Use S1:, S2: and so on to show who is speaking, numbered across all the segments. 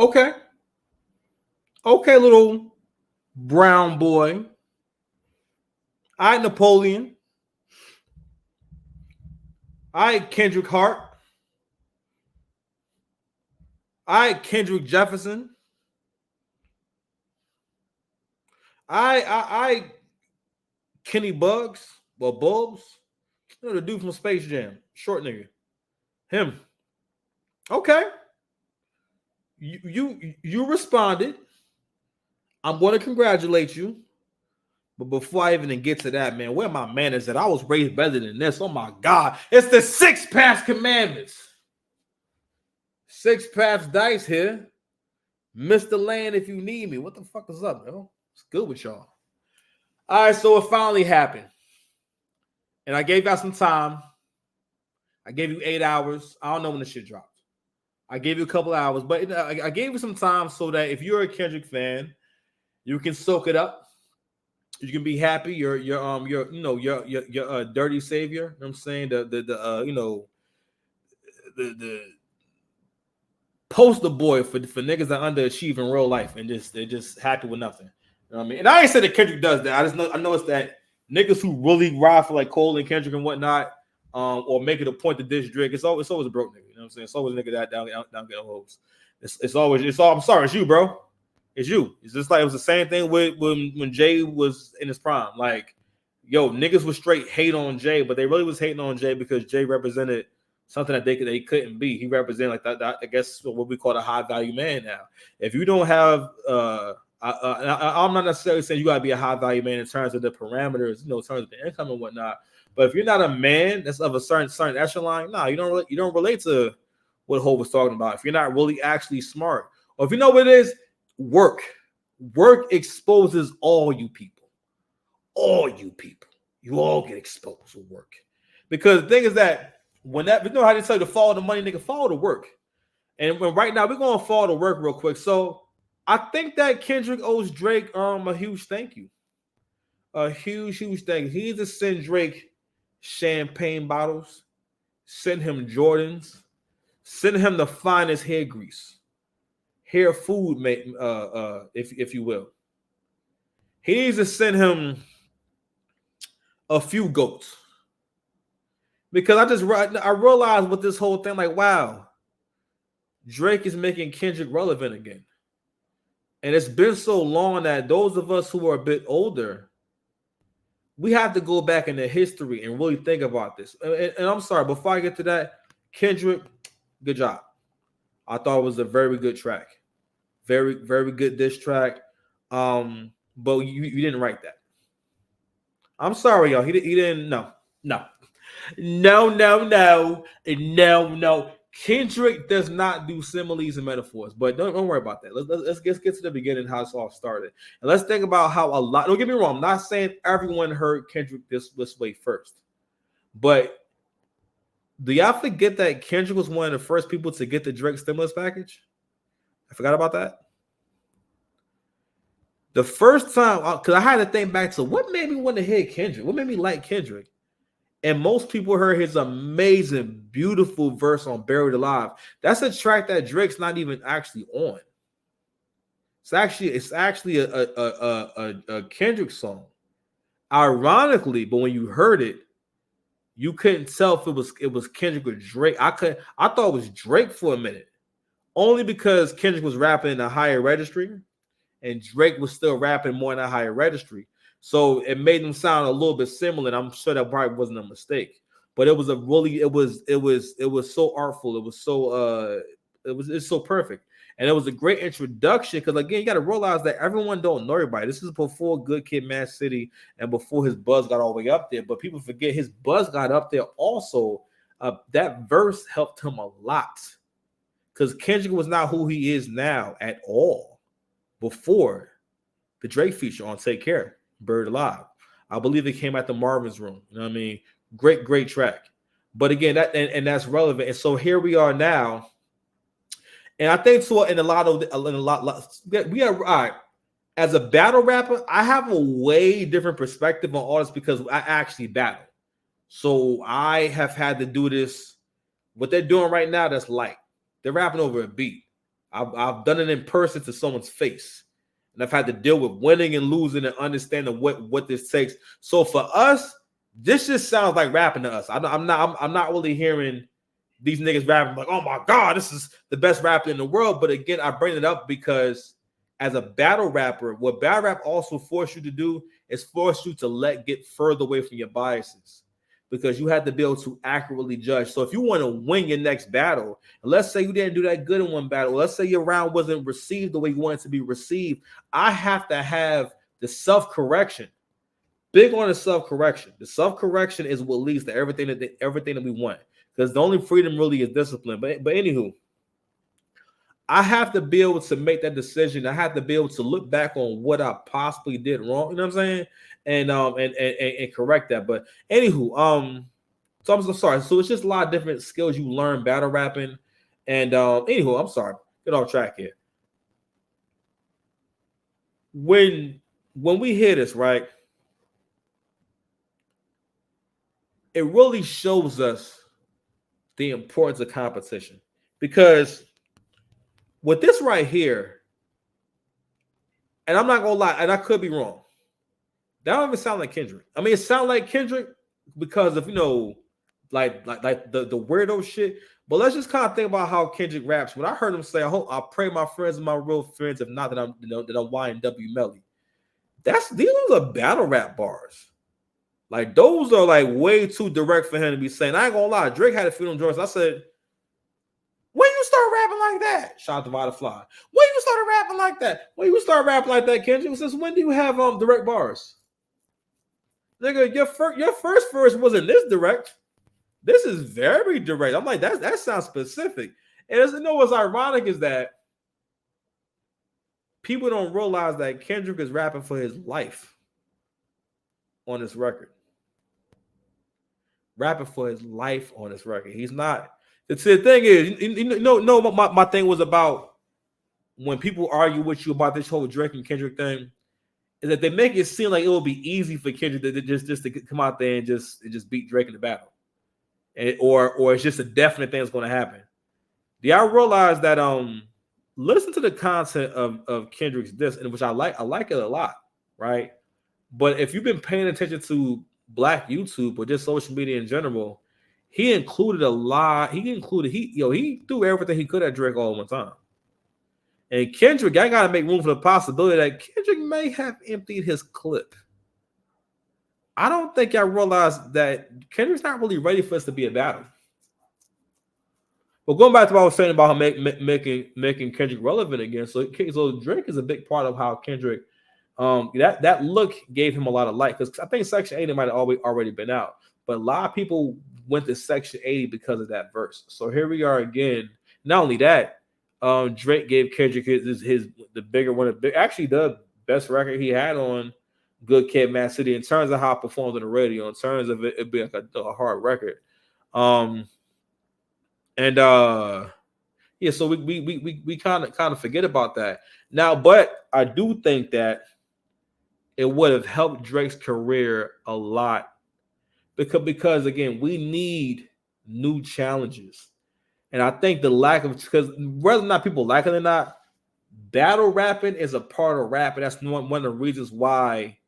S1: Okay. Okay, little brown boy. I Napoleon. I Kendrick Hart. I Kendrick Jefferson. I Kenny Bugs. Well, Bulbs. You know the dude from Space Jam. Short nigga. Him. Okay. You responded. I'm going to congratulate you. But before I even get to that, man, where my manners at? I was raised better than this. Oh my God. It's the 6 past commandments. 6 paths dice here. Mr. Land, if you need me. What the fuck is up, yo? It's good with y'all. All right, so it finally happened. And I gave y'all some time. I gave you 8 hours. I don't know when the shit dropped. I gave you a couple hours, but I gave you some time so that if you're a Kendrick fan, you can soak it up. You can be happy. You're dirty savior. You know what I'm saying? The poster boy for niggas that underachieve in real life and they're just happy with nothing. You know what I mean? And I ain't said that Kendrick does that. I know it's that niggas who really ride for like Cole and Kendrick and whatnot, or make it a point to diss Drake. It's always a broke nigga. You know what I'm saying? It's always a nigga that down getting hoes. It's all. I'm sorry, it's you, bro. It's you. It's just like it was the same thing with when Jay was in his prime. Like, yo, niggas was straight hate on Jay, but they really was hating on Jay because Jay represented something that they couldn't be. He represented like that I guess what we call a high value man now. If you don't have I'm not necessarily saying you gotta be a high value man in terms of the parameters, in terms of the income and whatnot. But if you're not a man that's of a certain echelon, you don't relate to what Hope was talking about. If you're not really actually smart, or if you know what it is, work exposes all you people. You all get exposed with work. Because the thing is that you know how they tell you to follow the money, nigga, follow the work. And right now we're gonna follow the work real quick. So I think that Kendrick owes Drake a huge thank you. A huge thank you. He needs to send Drake champagne bottles, send him Jordans, send him the finest hair grease, hair food, if you will. He needs to send him a few goats. Because I realized with this whole thing, like, wow, Drake is making Kendrick relevant again. And it's been so long that those of us who are a bit older, we have to go back into history and really think about this. And I'm sorry, before I get to that, Kendrick, good job. I thought it was a very good track. Very, very good diss track. But you didn't write that. I'm sorry, y'all. He didn't. No. Kendrick does not do similes and metaphors, but don't worry about that. Let's get to the beginning, how it's all started, and let's think about how a lot. Don't get me wrong. I'm not saying everyone heard Kendrick this way first, but do y'all forget that Kendrick was one of the first people to get the Drake stimulus package? I forgot about that. The first time, because I had to think back to what made me want to hear Kendrick, what made me like Kendrick. And most people heard his amazing, beautiful verse on Buried Alive. That's a track that Drake's not even actually on. It's actually a Kendrick song. Ironically, but when you heard it, you couldn't tell if it was Kendrick or Drake. I thought it was Drake for a minute. Only because Kendrick was rapping in a higher registry and Drake was still rapping more in a higher registry. So it made them sound a little bit similar. And I'm sure that probably wasn't a mistake, but it was so artful. It was so perfect. And it was a great introduction because again, you got to realize that everyone don't know everybody. This is before Good Kid, Mad City, and before his buzz got all the way up there. But people forget his buzz got up there also. That verse helped him a lot because Kendrick was not who he is now at all before the Drake feature on Take Care. Buried Alive. I believe it came at the Marvin's Room. You know what I mean? Great track. But again, that's relevant. And so here we are now. And I think so we are all right. As a battle rapper, I have a way different perspective on all this because I actually battle. So I have had to do this. What they're doing right now, that's light. They're rapping over a beat. I've done it in person to someone's face, and I've had to deal with winning and losing and understanding what this takes. So for us, this just sounds like rapping to us. I'm not really hearing these niggas rapping like, oh my God, this is the best rapper in the world. But again, I bring it up because as a battle rapper, what battle rap also forced you to do is force you to get further away from your biases, because you have to be able to accurately judge. So if you want to win your next battle, and let's say you didn't do that good in one battle, let's say your round wasn't received the way you wanted to be received, I have to have the self-correction. Big on the self-correction. The self-correction is what leads to everything that we want. Because the only freedom really is discipline. But anywho, I have to be able to make that decision. I have to be able to look back on what I possibly did wrong. You know what I'm saying? And correct that. But anywho, so I'm so sorry. So it's just a lot of different skills you learn battle rapping. And anywho, I'm sorry. Get off track here. When we hear this, right? It really shows us the importance of competition, because with this right here, and I'm not gonna lie, and I could be wrong, that don't even sound like Kendrick. I mean, it sounds like Kendrick because of, like the weirdo shit. But let's just kind of think about how Kendrick raps. When I heard him say, I pray my friends and my real friends, if not that I'm YNW Melly. These are battle rap bars. Like, those are like way too direct for him to be saying. I ain't gonna lie, Drake had a few of them joints. I said, when you start rapping like that? Shout out to Vada Fly. When you started rapping like that? When you start rapping like that, Kendrick? Since when do you have direct bars? Nigga, your first verse wasn't this direct. This is very direct. I'm like, that sounds specific. And what's ironic is that people don't realize that Kendrick is rapping for his life on this record. Rapping for his life on this record. He's not. The thing is, my thing was about when people argue with you about this whole Drake and Kendrick thing, is that they make it seem like it will be easy for Kendrick to just to come out there and just beat Drake in the battle, or it's just a definite thing that's going to happen. Do y'all realize that listen to the content of Kendrick's diss, and which I like it a lot, right? But if you've been paying attention to Black YouTube or just social media in general, he included a lot. He threw everything he could at Drake all one time. And Kendrick, I gotta make room for the possibility that Kendrick may have emptied his clip. I don't think I realized that Kendrick's not really ready for us to be a battle. But going back to what I was saying about him making Kendrick relevant again, so Drake is a big part of how Kendrick, that look gave him a lot of light, because I think Section 80 might have already been out, but a lot of people went to Section 80 because of that verse. So here we are again. Not only that, Drake gave Kendrick the bigger one, actually the best record he had on Good Kid, Mad City, in terms of how it performed on the radio, in terms of it being like a hard record. So we kind of forget about that now, but I do think that it would have helped Drake's career a lot, because again, we need new challenges. And I think the lack of, because whether or not people like it or not, battle rapping is a part of rap, and that's one of the reasons why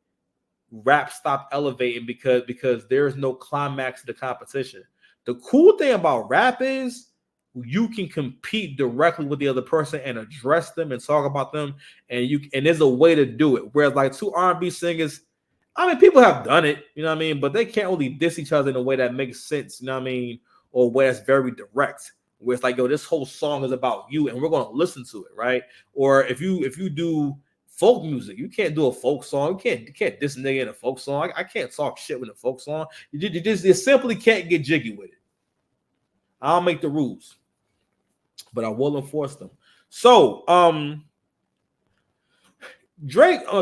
S1: rap stopped elevating, because there's no climax to the competition. The cool thing about rap is you can compete directly with the other person and address them and talk about them, and there's a way to do it. Whereas like two R&B singers, I mean, people have done it, you know what I mean, but they can't really diss each other in a way that makes sense, you know what I mean, or where it's very direct, where it's like, yo, this whole song is about you and we're going to listen to it, right? Or if you do folk music, you can't do a folk song. You can't diss a nigga in a folk song. I can't talk shit with a folk song. You simply can't get jiggy with it. I'll make the rules, but I will enforce them. So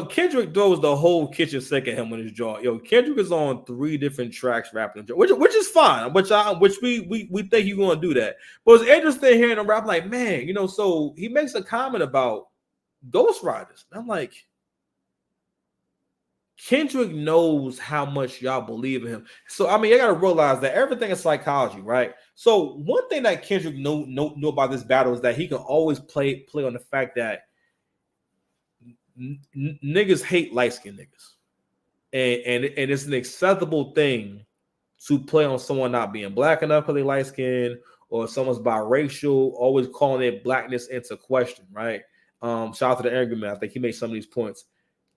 S1: Kendrick throws the whole kitchen sink at him on his jaw. Yo, Kendrick is on 3 different tracks rapping, which is fine. Which we think he's going to do that. But it's interesting hearing him rap. Like, man, so he makes a comment about Ghost Riders. And I'm like, Kendrick knows how much y'all believe in him. So I mean, you gotta realize that everything is psychology, right? So one thing that Kendrick know about this battle is that he can always play on the fact that niggas hate light skinned niggas, and it's an acceptable thing to play on someone not being black enough because they light skinned, or someone's biracial, always calling their blackness into question, right? Shout out to the argument. I think he made some of these points.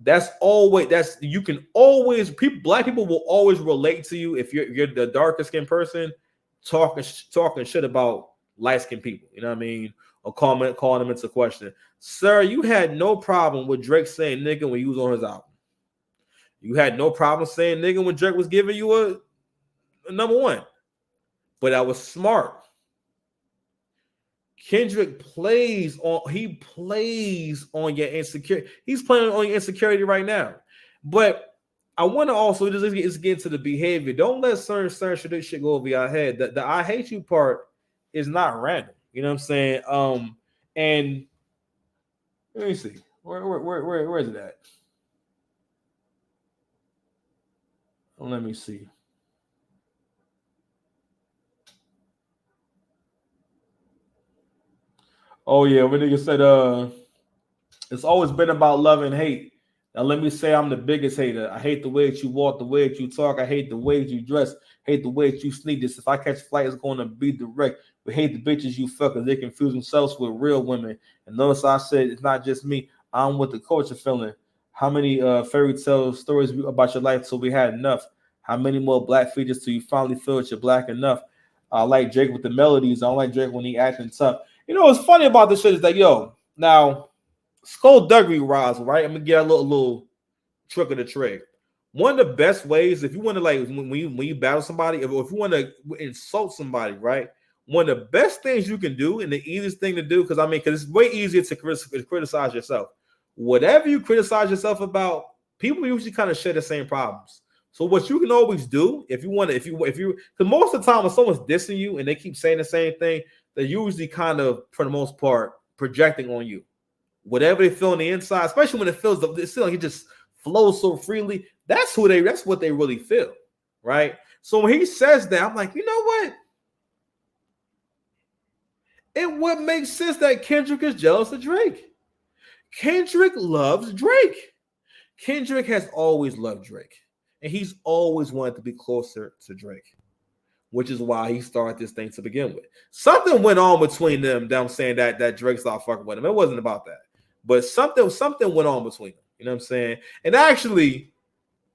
S1: You can always black people will always relate to you if you're the darker skinned person talking shit about light skinned people. You know what I mean? Or calling them into question. Sir, you had no problem with Drake saying nigga when you was on his album. You had no problem saying nigga when Drake was giving you a number one. But that was smart. Kendrick plays on your insecurity. He's playing on your insecurity right now. But I want to also just get into the behavior. Don't let certain shit go over your head. The I hate you part is not random. You know what I'm saying? And let me see. Where is it at? Let me see. Oh yeah, when nigga said it's always been about love and hate. Now let me say I'm the biggest hater. I hate the way that you walk, the way that you talk. I hate the way that you dress. Hate the way that you sneak this. If I catch a flight, it's going to be direct. We hate the bitches you fuck because they confuse themselves with real women. And notice I said it's not just me. I'm with the culture feeling. How many fairy tale stories about your life till we had enough? How many more black features till you finally feel that you're black enough? I like Drake with the melodies. I don't like Drake when he acting tough. You know what's funny about this shit is that now skullduggery rise, right? I'm gonna get a little trick of the trade. One of the best ways, if you want to like when you battle somebody, if you want to insult somebody, right? One of the best things you can do, and the easiest thing to do, because it's way easier to criticize yourself. Whatever you criticize yourself about, people usually kind of share the same problems. So what you can always do, if you, because most of the time when someone's dissing you and they keep saying the same thing, they're usually kind of, for the most part, projecting on you. Whatever they feel on the inside, especially when it feels like it just flows so freely. That's what they really feel, right? So when he says that, I'm like, you know what? It would make sense that Kendrick is jealous of Drake. Kendrick loves Drake. Kendrick has always loved Drake, and he's always wanted to be closer to Drake, which is why he started this thing to begin with. Something went on between them saying that Drake stopped fucking with him. It wasn't about that. But something went on between them. You know what I'm saying? And actually,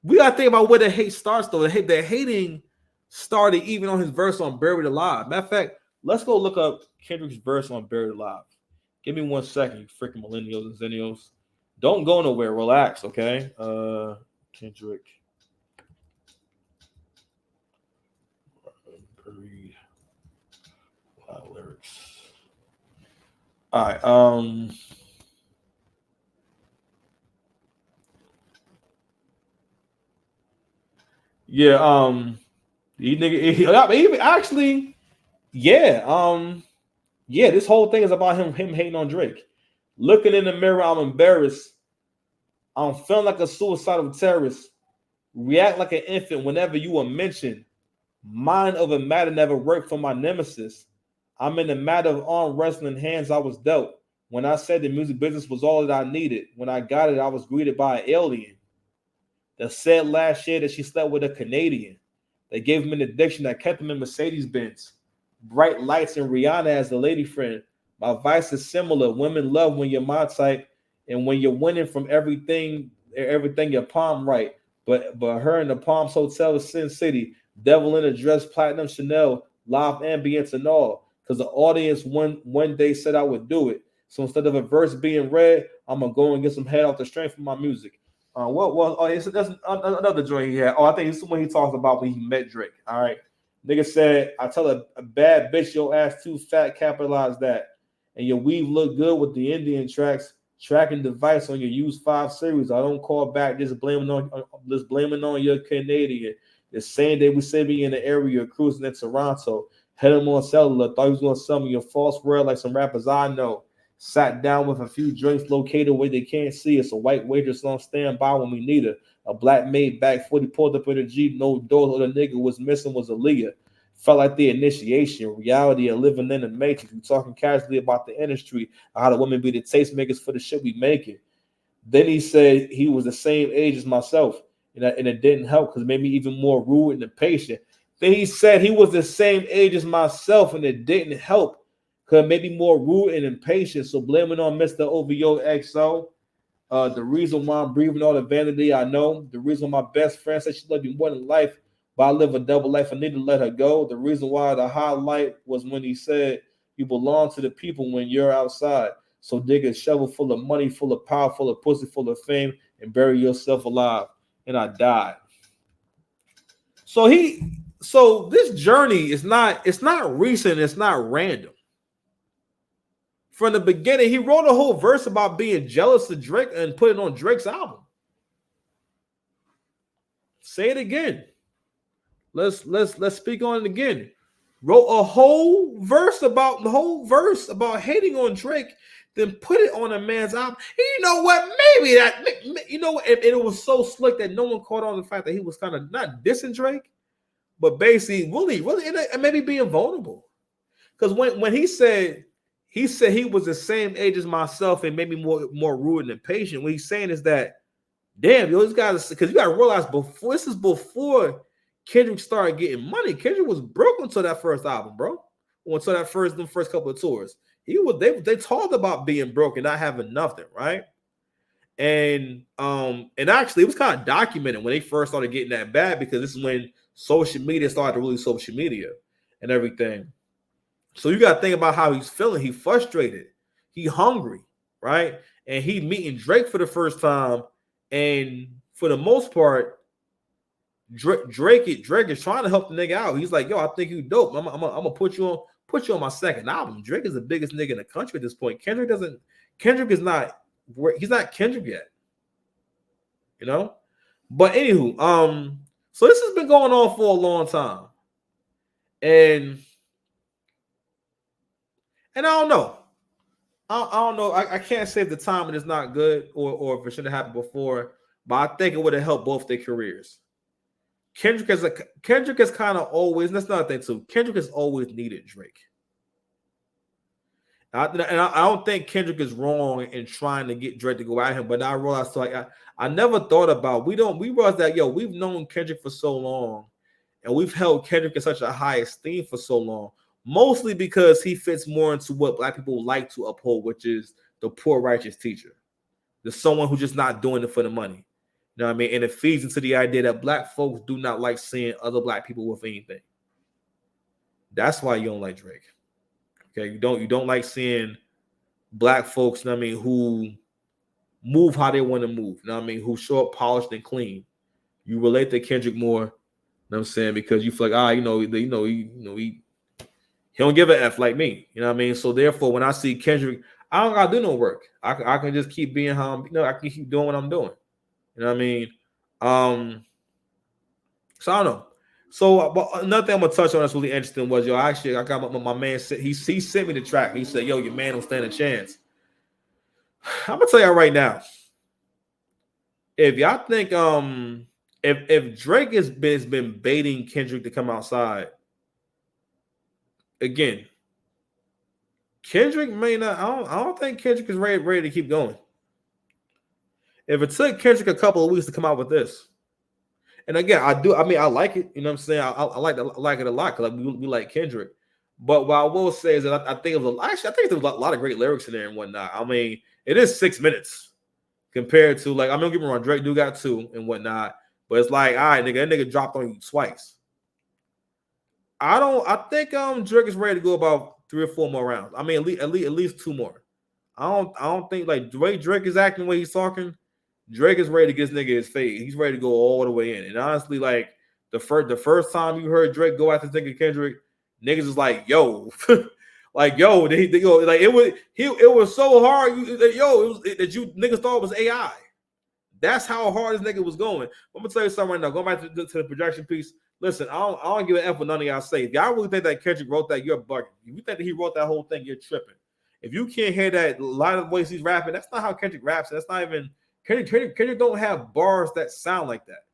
S1: we gotta think about where the hate starts, though. The hating started even on his verse on Buried Alive. Matter of fact, let's go look up Kendrick's verse on Buried Alive. Give me 1 second, you freaking millennials and zennials. Don't go nowhere. Relax, okay? Kendrick. Buried Alive lyrics. All right. Yeah, even actually, yeah, yeah, this whole thing is about him hating on Drake. Looking in the mirror, I'm embarrassed. I'm feeling like a suicidal terrorist. React like an infant whenever you are mentioned. Mind over matter never worked for my nemesis. I'm in the matter of arm wrestling hands I was dealt. When I said the music business was all that I needed, when I got it, I was greeted by an alien that said last year that she slept with a Canadian. They gave him an addiction that kept him in Mercedes Benz. Bright lights and Rihanna as the lady friend. My vice is similar. Women love when you're my type, and when you're winning from everything your palm right. But her in the Palms Hotel of Sin City, devil in a dress, platinum Chanel, live ambience and all. Because the audience one day said I would do it. So instead of a verse being read, I'm gonna go and get some head off the strength of my music. That's another joint he had. Oh, I think it's when he talks about when he met Drake. All right. Nigga said, I tell a bad bitch your ass too fat, capitalize that. And your weave look good with the Indian tracking device on your used 5 series. I don't call back, just blaming on your Canadian. The same day we say me in the area cruising in Toronto. Had him on cellular, thought he was gonna sell me a false word like some rappers I know. Sat down with a few drinks located where they can't see us. A white waitress on standby when we need her. A black maid back 40 pulled up in a Jeep, no doors, or the nigga was missing was Aaliyah. Felt like the initiation, reality of living in the matrix. We talking casually about the industry, how the women be the tastemakers for the shit we making. Then he said he was the same age as myself, and it didn't help because it made me even more rude and impatient. Then he said he was the same age as myself, and it didn't help because it made me more rude and impatient. So blaming on Mr. OVO XO. The reason why I'm breathing all the vanity I know. The reason my best friend said she loved me more than life, but I live a double life. I need to let her go. The reason why the highlight was when he said you belong to the people when you're outside. So dig a shovel full of money, full of power, full of pussy, full of fame, and bury yourself alive. And I died. So this journey is not recent, it's not random. From the beginning, he wrote a whole verse about being jealous of Drake and put it on Drake's album. Say it again. Let's speak on it again. Wrote a whole verse about hating on Drake, then put it on a man's album. And you know what? Maybe that, you know, it was so slick that no one caught on the fact that he was kind of not dissing Drake, but basically really, and maybe being vulnerable. Because when he said he was the same age as myself and maybe more rude and impatient. What he's saying is that, damn, yo, this guy, because you got to realize before Kendrick started getting money. Kendrick was broke until that first album, bro. Until the first couple of tours. They talked about being broke and not having nothing, right? And actually it was kind of documented when they first started getting that bad, because this is when social media started to really social media and everything. So you got to think about how he's feeling. He frustrated. He hungry, right? And he meeting Drake for the first time. And for the most part, Drake is trying to help the nigga out. He's like, yo, I think you dope. I'm gonna put you on my second album. Drake is the biggest nigga in the country at this point. Kendrick is not, he's not Kendrick yet. You know? But anywho, so this has been going on for a long time. And I don't know. I don't know. I can't say if the timing is not good or if it should have happened before, but I think it would have helped both their careers. Kendrick has kind of always, and that's another thing too, Kendrick has always needed Drake. And I don't think Kendrick is wrong in trying to get Drake to go at him, but I realized, like, I never thought about, we realized that, yo, we've known Kendrick for so long, and we've held Kendrick in such a high esteem for so long. Mostly because he fits more into what black people like to uphold, which is the poor righteous teacher. There's someone who's just not doing it for the money. You know what I mean? And it feeds into the idea that black folks do not like seeing other black people with anything. That's why you don't like Drake. Okay, you don't like seeing black folks, you know what I mean, who move how they want to move. You know what I mean? Who show up polished and clean. You relate to Kendrick more, you know what I'm saying, because you feel like, he don't give a F like me. You know what I mean? So therefore, when I see Kendrick, I don't gotta do no work. I can just keep being how I'm, I can keep doing what I'm doing. You know what I mean? So I don't know. So but another thing I'm gonna touch on that's really interesting was, I got my man, he sent me the track. He said, yo, your man don't stand a chance. I'm gonna tell y'all right now. If y'all think if Drake has been baiting Kendrick to come outside, again, Kendrick may not. I don't think Kendrick is ready to keep going. If it took Kendrick a couple of weeks to come out with this, and again, I like it. You know what I'm saying? I like it a lot because we like Kendrick. But what I will say is that I think there's a lot of great lyrics in there and whatnot. I mean, it is 6 minutes compared to, like, I'm gonna give me wrong, Drake do got 2 and whatnot, but it's like, all right, nigga, that nigga dropped on you twice. I think Drake is ready to go about 3 or 4 more rounds. I mean, at least 2 more. I don't think, like, the way Drake is acting, the way he's talking, Drake is ready to get this nigga his fade. He's ready to go all the way in. And honestly, like, the first time you heard Drake go after this nigga Kendrick, niggas was like, yo, like, yo, they go, like, it was so hard, that you niggas thought it was AI. That's how hard this nigga was going. I'm gonna tell you something right now. Going back to the projection piece. Listen, I don't give an F what none of y'all say. If y'all really think that Kendrick wrote that, you're bugging. If you think that he wrote that whole thing, you're tripping. If you can't hear that a lot of ways he's rapping, that's not how Kendrick raps. That's not even Kendrick don't have bars that sound like that.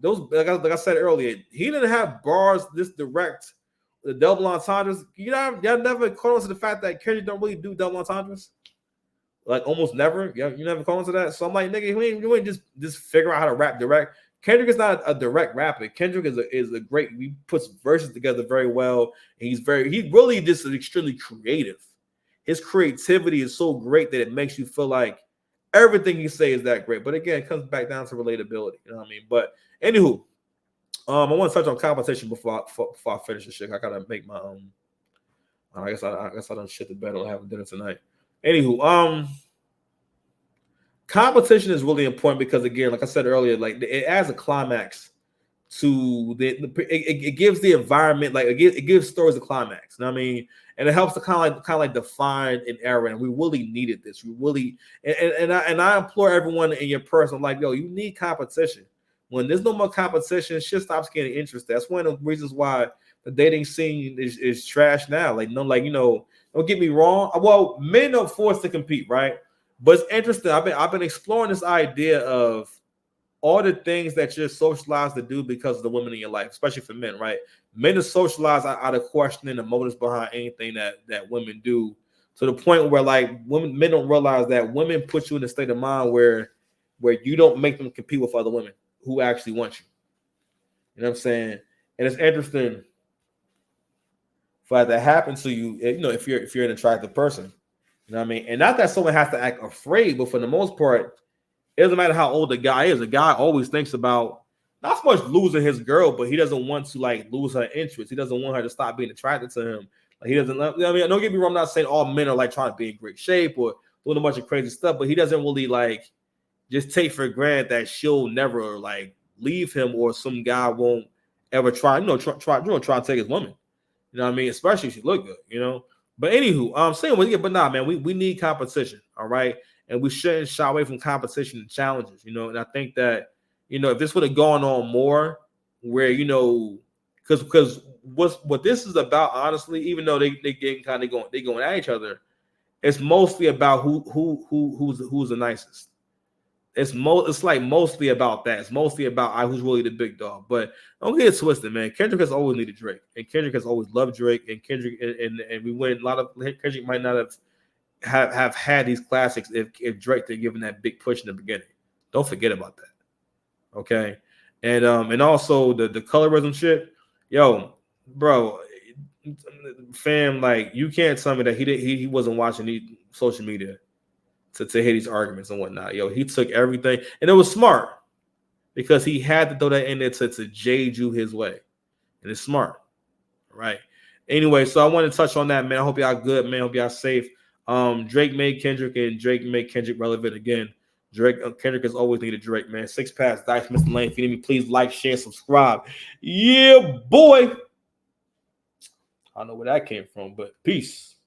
S1: Those like I said earlier, he didn't have bars this direct. The double entendres, y'all never caught on to the fact that Kendrick don't really do double entendres, like almost never. You never caught on to that. So I'm like, nigga, you ain't just figure out how to rap direct. Kendrick is not a direct rapper. Kendrick is a great. He puts verses together very well, and he's really just extremely creative. His creativity is so great that it makes you feel like everything he say is that great. But again, it comes back down to relatability. You know what I mean? But anywho, I want to touch on competition before I finish the shit. I gotta make my I guess I done shit the bed on having dinner tonight. Anywho, competition is really important because again, like I said earlier, like it adds a climax to it gives the environment, like it gives stories a climax. You know what I mean? And it helps to kind of like define an era. And we really needed this. We really and I implore everyone in your person, like, yo, you need competition. When there's no more competition, shit stops getting interested. That's one of the reasons why the dating scene is trash now. Like, no, like, don't get me wrong. Well, men are forced to compete, right? But it's interesting. I've been exploring this idea of all the things that you're socialized to do because of the women in your life, especially for men, right? Men are socialized out of questioning the motives behind anything that women do, to the point where like men don't realize that women put you in a state of mind where you don't make them compete with other women who actually want you. You know what I'm saying? And it's interesting for that to happen to you, if you're an attractive person. You know what I mean? And not that someone has to act afraid, but for the most part, it doesn't matter how old the guy is. The guy always thinks about not so much losing his girl, but he doesn't want to like lose her interest. He doesn't want her to stop being attracted to him. Like he doesn't. I mean, don't get me wrong. I'm not saying all men are like trying to be in great shape or doing a bunch of crazy stuff, but he doesn't really like just take for granted that she'll never like leave him or some guy won't ever try and take his woman. You know what I mean? Especially if she look good. But anywho, saying but nah, man, we need competition, all right? And we shouldn't shy away from competition and challenges, And I think that, if this would have gone on more, where because what this is about, honestly, even though they getting kind of going at each other, it's mostly about who's the nicest. It's like mostly about that. It's mostly about who's really the big dog. But don't get it twisted, man. Kendrick has always needed Drake, and Kendrick has always loved Drake, and Kendrick and we win a lot of Kendrick might not have had these classics if Drake had given that big push in the beginning. Don't forget about that. Okay. And also the colorism shit. Yo, bro, fam, like you can't tell me that he wasn't watching social media to hear these arguments and whatnot. Yo, he took everything, and it was smart because he had to throw that in there to jade you his way. And it's smart. Right. Anyway, so I want to touch on that, man. I hope y'all good, man. I hope y'all safe. Drake made Kendrick, and Drake made Kendrick relevant again. Kendrick has always needed Drake, man. 6 Pass, Dice, Mr. Lane. If you need me, please like, share, subscribe. Yeah, boy. I don't know where that came from, but peace.